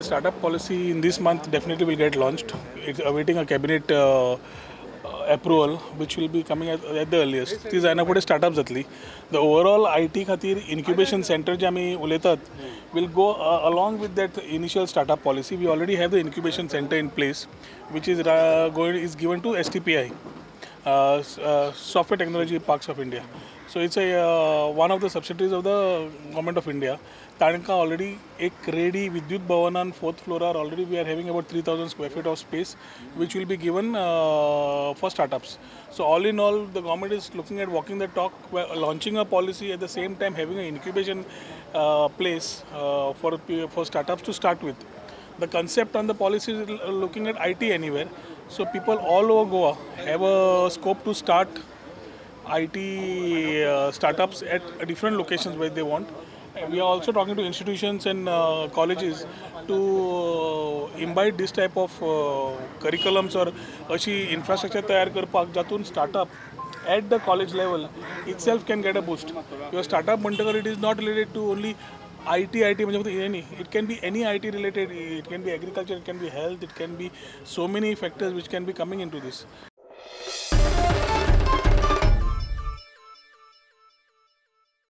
startup policy in this month definitely will get launched. It's awaiting a cabinet approval, which will be coming at the earliest. ती जायना पुढे startup जातली. The overall IT खातीर incubation center जे आमी उलयतात will go along with that initial startup policy. We already have the incubation center in place, which is is given to STPI. Software Technology Parks of India. So it's a one of the subsidiaries of the Government of India. Tanka already एक ready Vidyut Bhavan on 4th floor are already we are having about 3,000 square feet of space, which will be given for startups. So all in all, the government is looking at walking the talk, launching a policy at the same time having an incubation place for startups to start with. The concept on the policy is looking at IT anywhere. So people all over Goa have a scope to start IT startups at different locations where they want. And we are also talking to institutions and colleges to imbibe this type of curriculums or अशी infrastructure तयार करपाक जातून startup at the college level itself can get a boost. Your startup म्हणटकर it is not related to only IT म्हणजे any. It can be any IT related. It can be agriculture. It can be health. It can be so many factors which can be coming into this.